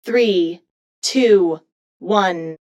3, 2, 1.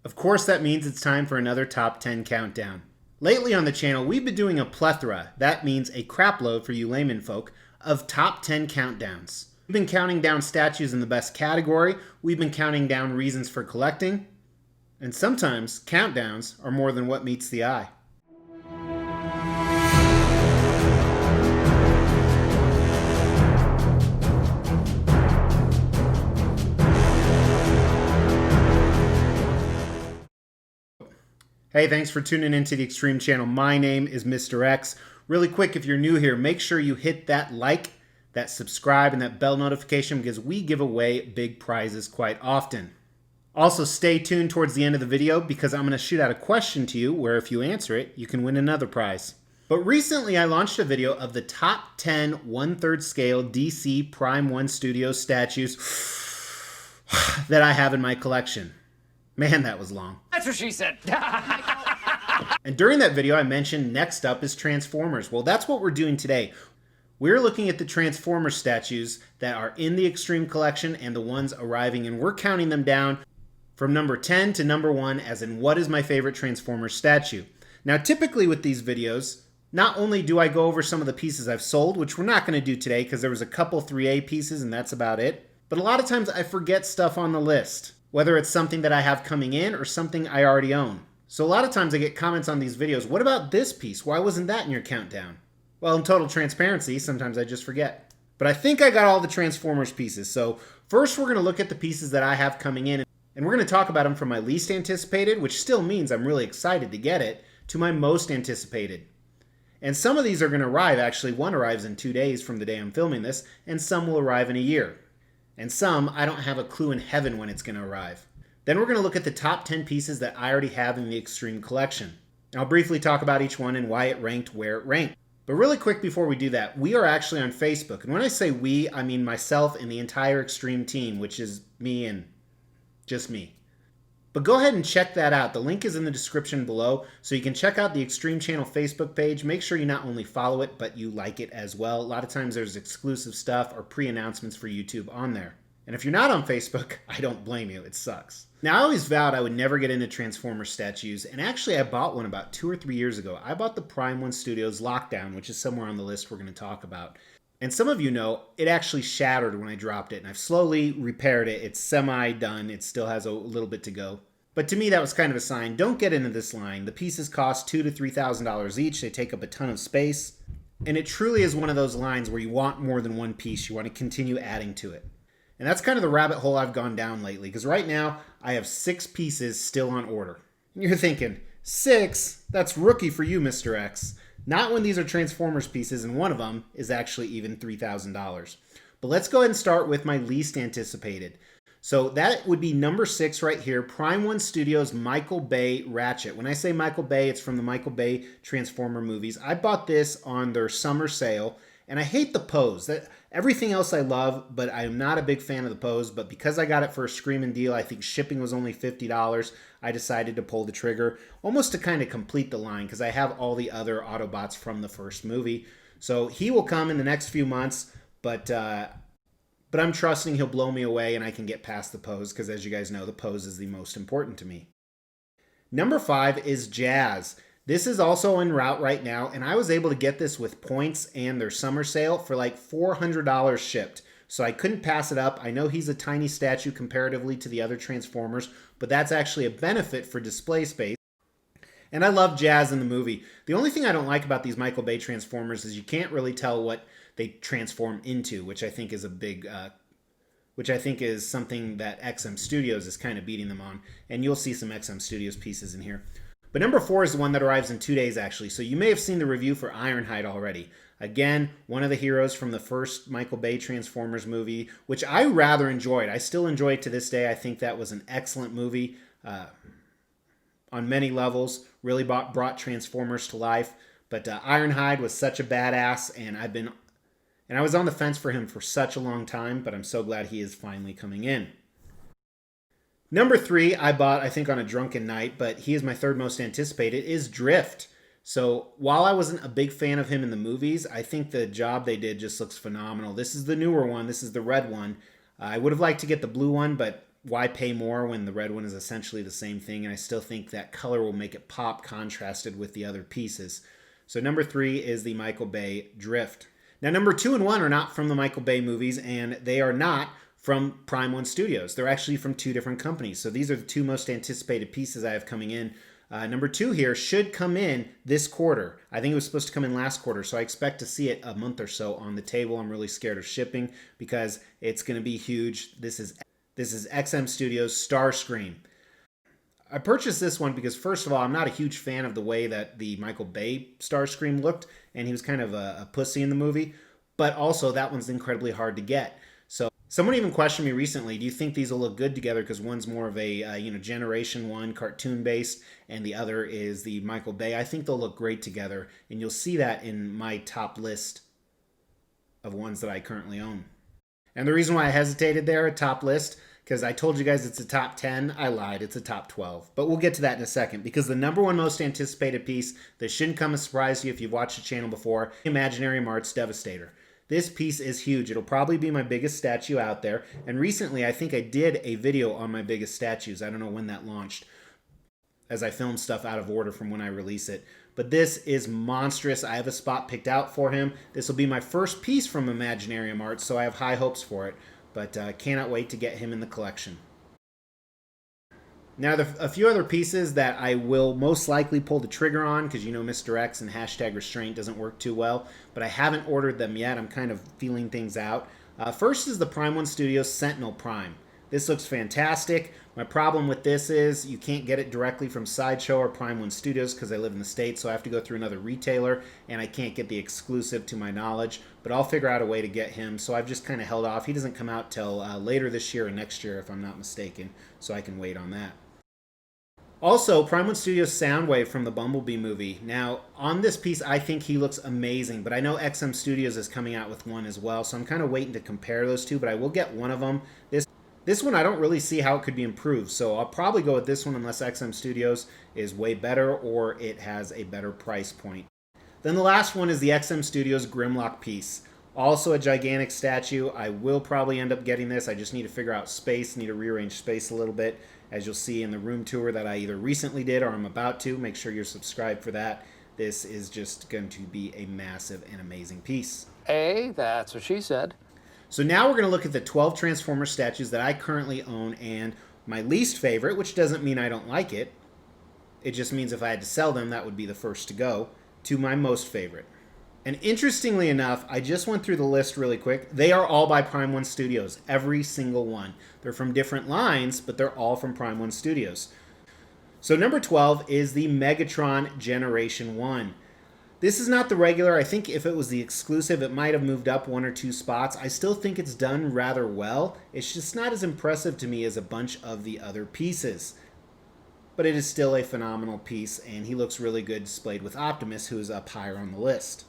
Of course, that means it's time for another top 10 countdown. Lately on the channel, we've been doing a plethora, that means a crapload for you layman folk, of top 10 countdowns. We've been counting down statues in the best category, we've been counting down reasons for collecting, and sometimes countdowns are more than what meets the eye. Hey, thanks for tuning into the Extreme Channel. My name is Mr. X. Really quick, if you're new here, make sure you hit that like, that subscribe, and that bell notification because we give away big prizes quite often. Also, stay tuned towards the end of the video because I'm going to shoot out a question to you where if you answer it, you can win another prize. But recently, I launched a video of the top 10 1/3 scale DC Prime 1 Studios statues that I have in my collection. Man, that was long. That's what she said. And during that video, I mentioned next up is Transformers. Well, that's what we're doing today. We're looking at the Transformers statues that are in the Extreme Collection and the ones arriving, and we're counting them down from number 10 to number 1 as in what is my favorite Transformers statue. Now, typically with these videos, not only do I go over some of the pieces I've sold, which we're not going to do today because there was a couple 3A pieces and that's about it, but a lot of times I forget stuff on the list, whether it's something that I have coming in or something I already own. So a lot of times I get comments on these videos, what about this piece? Why wasn't that in your countdown? Well, in total transparency, sometimes I just forget. But I think I got all the Transformers pieces. So first we're going to look at the pieces that I have coming in, and we're going to talk about them from my least anticipated, which still means I'm really excited to get it, to my most anticipated. And some of these are going to arrive, actually one arrives in 2 days from the day I'm filming this, and some will arrive in a year. And some, I don't have a clue in heaven when it's going to arrive. Then we're going to look at the top 10 pieces that I already have in the Extreme Collection. I'll briefly talk about each one and why it ranked where it ranked. But really quick before we do that, we are actually on Facebook. And when I say we, I mean myself and the entire Extreme team, which is me and just me. But go ahead and check that out. The link is in the description below, so you can check out the Extreme Channel Facebook page. Make sure you not only follow it, but you like it as well. A lot of times there's exclusive stuff or pre-announcements for YouTube on there. And if you're not on Facebook, I don't blame you. It sucks. Now, I always vowed I would never get into Transformers statues, and actually I bought one about 2 or 3 years ago. I bought the Prime 1 Studios Lockdown, which is somewhere on the list we're going to talk about. And some of you know, it actually shattered when I dropped it, and I've slowly repaired it. It's semi-done. It still has a little bit to go. But to me, that was kind of a sign. Don't get into this line. The pieces cost $2,000 to $3,000 each. They take up a ton of space. And it truly is one of those lines where you want more than one piece. You want to continue adding to it. And that's kind of the rabbit hole I've gone down lately. Because right now, I have 6 pieces still on order. And you're thinking, 6? That's rookie for you, Mr. X. Not when these are Transformers pieces, and one of them is actually even $3,000. But let's go ahead and start with my least anticipated. So that would be number 6 right here, Prime 1 Studios Michael Bay Ratchet. When I say Michael Bay, it's from the Michael Bay Transformer movies. I bought this on their summer sale, and I hate the pose. Everything else I love, but I am not a big fan of the pose. But because I got it for a screaming deal, I think shipping was only $50, I decided to pull the trigger, almost to kind of complete the line, because I have all the other Autobots from the first movie. So he will come in the next few months, but I'm trusting he'll blow me away and I can get past the pose, because as you guys know, the pose is the most important to me. Number 5 is Jazz. This is also en route right now, and I was able to get this with points and their summer sale for like $400 shipped. So I couldn't pass it up. I know he's a tiny statue comparatively to the other Transformers, but that's actually a benefit for display space. And I love Jazz in the movie. The only thing I don't like about these Michael Bay Transformers is you can't really tell what they transform into, which I think is a big, which I think is something that XM Studios is kind of beating them on. And you'll see some XM Studios pieces in here. But number 4 is the one that arrives in 2 days, actually. So you may have seen the review for Ironhide already. Again, one of the heroes from the first Michael Bay Transformers movie, which I rather enjoyed. I still enjoy it to this day. I think that was an excellent movie on many levels. Really brought Transformers to life. But Ironhide was such a badass, and I was on the fence for him for such a long time, but I'm so glad he is finally coming in. Number 3, I bought, I think, on a drunken night, but he is my third most anticipated, is Drift. So while I wasn't a big fan of him in the movies, I think the job they did just looks phenomenal. This is the newer one. This is the red one. I would have liked to get the blue one, but why pay more when the red one is essentially the same thing? And I still think that color will make it pop contrasted with the other pieces. So number 3 is the Michael Bay Drift. Now number 2 and 1 are not from the Michael Bay movies, and they are not from Prime One Studios. They're actually from 2 different companies. So these are the 2 most anticipated pieces I have coming in. Number 2 here should come in this quarter. I think it was supposed to come in last quarter, so I expect to see it a month or so on the table. I'm really scared of shipping because it's going to be huge. This is XM Studios Starscream. I purchased this one because, first of all, I'm not a huge fan of the way that the Michael Bay Starscream looked, and he was kind of a pussy in the movie, but also that one's incredibly hard to get. So someone even questioned me recently, do you think these will look good together? Because one's more of a Generation 1 cartoon based, and the other is the Michael Bay. I think they'll look great together, and you'll see that in my top list of ones that I currently own. And the reason why I hesitated there, a top list, because I told you guys it's a top 10. I lied. It's a top 12. But we'll get to that in a second, because the number 1 most anticipated piece that shouldn't come as a surprise to you if you've watched the channel before, Imaginarium Art's Devastator. This piece is huge. It'll probably be my biggest statue out there. And recently, I think I did a video on my biggest statues. I don't know when that launched, as I film stuff out of order from when I release it. But this is monstrous. I have a spot picked out for him. This will be my first piece from Imaginarium Art, so I have high hopes for it. But cannot wait to get him in the collection. Now, a few other pieces that I will most likely pull the trigger on, because Mr. X and hashtag restraint doesn't work too well, but I haven't ordered them yet. I'm kind of feeling things out. First is the Prime One Studios Sentinel Prime. This looks fantastic. My problem with this is you can't get it directly from Sideshow or Prime One Studios because I live in the States, so I have to go through another retailer, and I can't get the exclusive to my knowledge, but I'll figure out a way to get him, so I've just kind of held off. He doesn't come out till later this year or next year, if I'm not mistaken, so I can wait on that. Also, Prime One Studios Soundwave from the Bumblebee movie. Now, on this piece, I think he looks amazing, but I know XM Studios is coming out with one as well, so I'm kind of waiting to compare those two, but I will get one of them. This one, I don't really see how it could be improved, so I'll probably go with this one unless XM Studios is way better or it has a better price point. Then the last one is the XM Studios Grimlock piece. Also a gigantic statue. I will probably end up getting this. I just need to figure out space, need to rearrange space a little bit. As you'll see in the room tour that I either recently did or I'm about to. Make sure you're subscribed for that. This is just going to be a massive and amazing piece. That's what she said. So now we're going to look at the 12 Transformers statues that I currently own, and my least favorite, which doesn't mean I don't like it. It just means if I had to sell them, that would be the first to go, to my most favorite. And interestingly enough, I just went through the list really quick. They are all by Prime One Studios, every single one. They're from different lines, but they're all from Prime One Studios. So number 12 is the Megatron Generation 1. This is not the regular. I think if it was the exclusive, it might have moved up 1 or 2 spots. I still think it's done rather well. It's just not as impressive to me as a bunch of the other pieces. But it is still a phenomenal piece, and he looks really good displayed with Optimus, who is up higher on the list.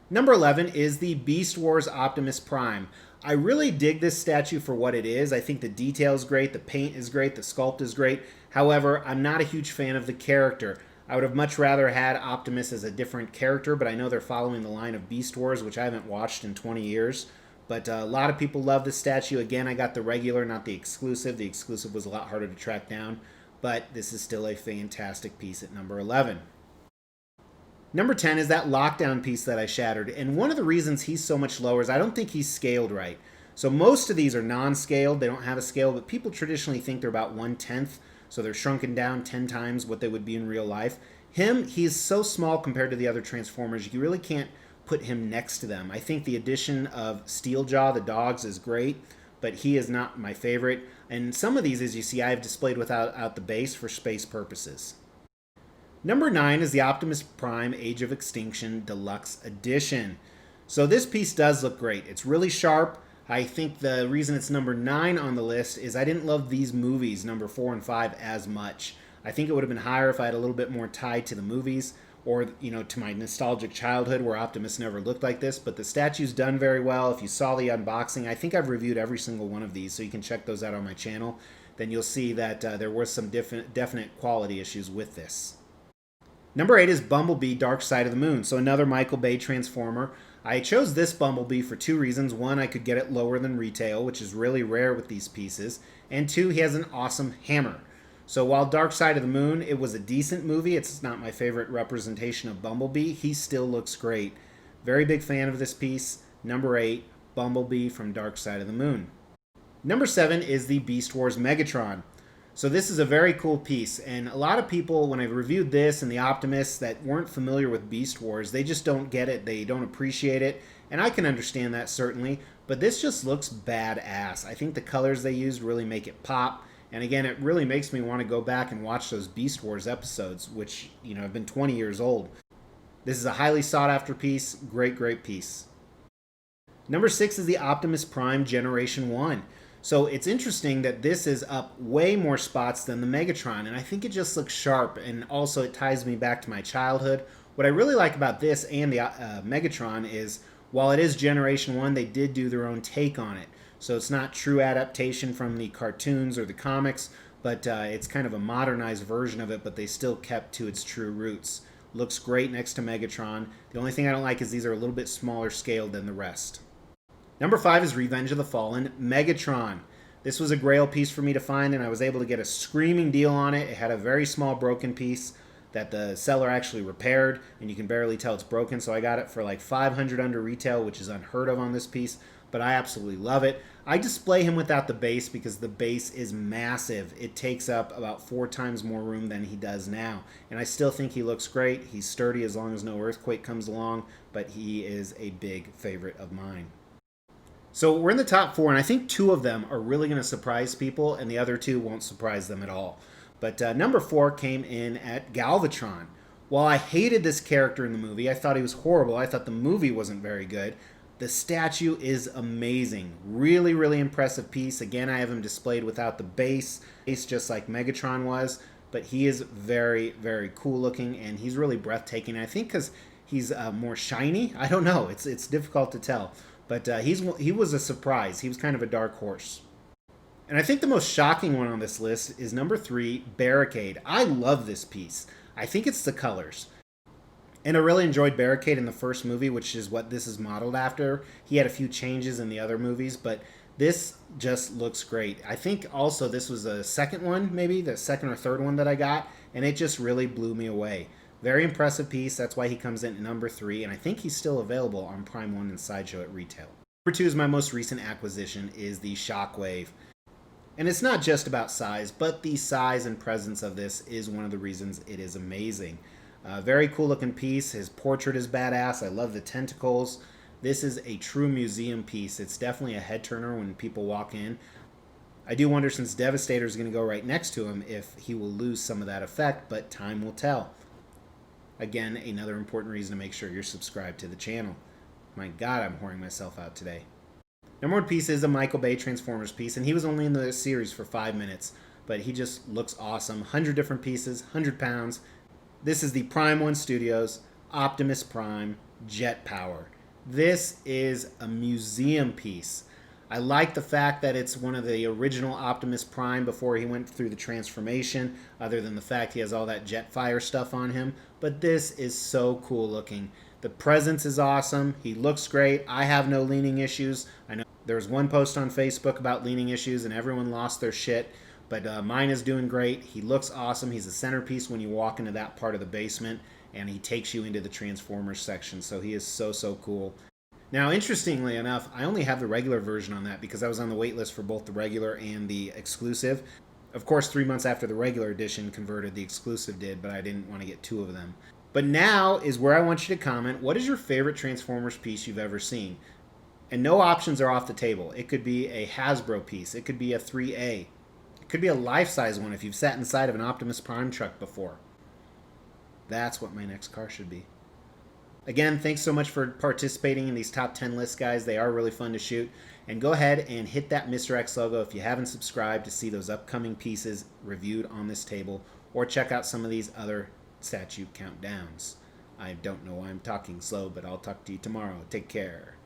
Number 11 is the Beast Wars Optimus Prime. I really dig this statue for what it is. I think the detail is great, the paint is great, the sculpt is great. However, I'm not a huge fan of the character. I would have much rather had Optimus as a different character, but I know they're following the line of Beast Wars, which I haven't watched in 20 years. But a lot of people love this statue. Again, I got the regular, not the exclusive. The exclusive was a lot harder to track down, but this is still a fantastic piece at number 11. Number 10 is that Lockdown piece that I shattered, and one of the reasons he's so much lower is I don't think he's scaled right. So most of these are non-scaled. They don't have a scale, but people traditionally think they're about 1/10. So they're shrunken down 10 times what they would be in real life. He's so small compared to the other Transformers, you really can't put him next to them. I think the addition of Steeljaw, the dogs, is great, but he is not my favorite. And some of these, as you see, I have displayed without the base for space purposes. Number 9 is the Optimus Prime Age of Extinction Deluxe Edition. So this piece does look great. It's really sharp. I think the reason it's number 9 on the list is I didn't love these movies, number 4 and 5, as much. I think it would have been higher if I had a little bit more tied to the movies or, to my nostalgic childhood where Optimus never looked like this. But the statue's done very well. If you saw the unboxing, I think I've reviewed every single one of these, so you can check those out on my channel. Then you'll see that there were some definite quality issues with this. Number 8 is Bumblebee Dark Side of the Moon. So another Michael Bay Transformer. I chose this Bumblebee for two reasons. One, I could get it lower than retail, which is really rare with these pieces. And two, he has an awesome hammer. So while Dark Side of the Moon, it was a decent movie, it's not my favorite representation of Bumblebee, he still looks great. Very big fan of this piece. Number 8, Bumblebee from Dark Side of the Moon. Number 7 is the Beast Wars Megatron. So this is a very cool piece, and a lot of people, when I reviewed this and the Optimists that weren't familiar with Beast Wars, they just don't get it, they don't appreciate it, and I can understand that certainly, but this just looks badass. I think the colors they used really make it pop, and again, it really makes me want to go back and watch those Beast Wars episodes, which, you know, have been 20 years old. This is a highly sought after piece, great piece. Number 6 is the Optimus Prime Generation 1. So it's interesting that this is up way more spots than the Megatron, and I think it just looks sharp, and also it ties me back to my childhood. What I really like about this and the Megatron is, while it is Generation 1, they did do their own take on it. So it's not true adaptation from the cartoons or the comics, but it's kind of a modernized version of it, but they still kept to its true roots. Looks great next to Megatron. The only thing I don't like is these are a little bit smaller scaled than the rest. Number 5 is Revenge of the Fallen Megatron. This was a grail piece for me to find, and I was able to get a screaming deal on it. It had a very small broken piece that the seller actually repaired, and you can barely tell it's broken, so I got it for like $500 under retail, which is unheard of on this piece, but I absolutely love it. I display him without the base because the base is massive. It takes up about 4 times more room than he does now, and I still think he looks great. He's sturdy as long as no earthquake comes along, but he is a big favorite of mine. So we're in the top 4, and I think 2 of them are really going to surprise people, and the other 2 won't surprise them at all. But number 4 came in at Galvatron. While I hated this character in the movie, I thought he was horrible, I thought the movie wasn't very good, the statue is amazing. Really impressive piece. Again, I have him displayed without the base, just like Megatron was, but he is very cool looking, and he's really breathtaking. I think because he's more shiny. I don't know. It's difficult to tell. But he was a surprise. He was kind of a dark horse. And I think the most shocking one on this list is number 3, Barricade. I love this piece. I think it's the colors. And I really enjoyed Barricade in the first movie, which is what this is modeled after. He had a few changes in the other movies, but this just looks great. I think also this was the second one, maybe, the second or third one that I got, and it just really blew me away. Very impressive piece. That's why he comes in at number 3, and I think he's still available on Prime 1 and Sideshow at retail. Number 2 is my most recent acquisition, is the Shockwave. And it's not just about size, but the size and presence of this is one of the reasons it is amazing. Very cool looking piece. His portrait is badass. I love the tentacles. This is a true museum piece. It's definitely a head turner when people walk in. I do wonder, since Devastator is going to go right next to him, if he will lose some of that effect, but time will tell. Again, another important reason to make sure you're subscribed to the channel. My God, I'm whoring myself out today. Number 1 piece is a Michael Bay Transformers piece, and he was only in the series for 5 minutes, but he just looks awesome. 100 different pieces, 100 pounds. This is the Prime 1 Studios Optimus Prime Jet Power. This is a museum piece. I like the fact that it's one of the original Optimus Prime before he went through the transformation, other than the fact he has all that Jetfire stuff on him. But this is so cool looking. The presence is awesome. He looks great. I have no leaning issues. I know there was one post on Facebook about leaning issues and everyone lost their shit, but mine is doing great. He looks awesome. He's a centerpiece when you walk into that part of the basement, and he takes you into the Transformers section. So he is so cool. Now, interestingly enough, I only have the regular version on that because I was on the wait list for both the regular and the exclusive. Of course, 3 months after the regular edition converted, the exclusive did, but I didn't want to get 2 of them. But now is where I want you to comment, what is your favorite Transformers piece you've ever seen? And no options are off the table. It could be a Hasbro piece. It could be a 3A. It could be a life-size one if you've sat inside of an Optimus Prime truck before. That's what my next car should be. Again, thanks so much for participating in these top 10 lists, guys. They are really fun to shoot. And go ahead and hit that Mr. X logo if you haven't subscribed to see those upcoming pieces reviewed on this table, or check out some of these other statue countdowns. I don't know why I'm talking slow, but I'll talk to you tomorrow. Take care.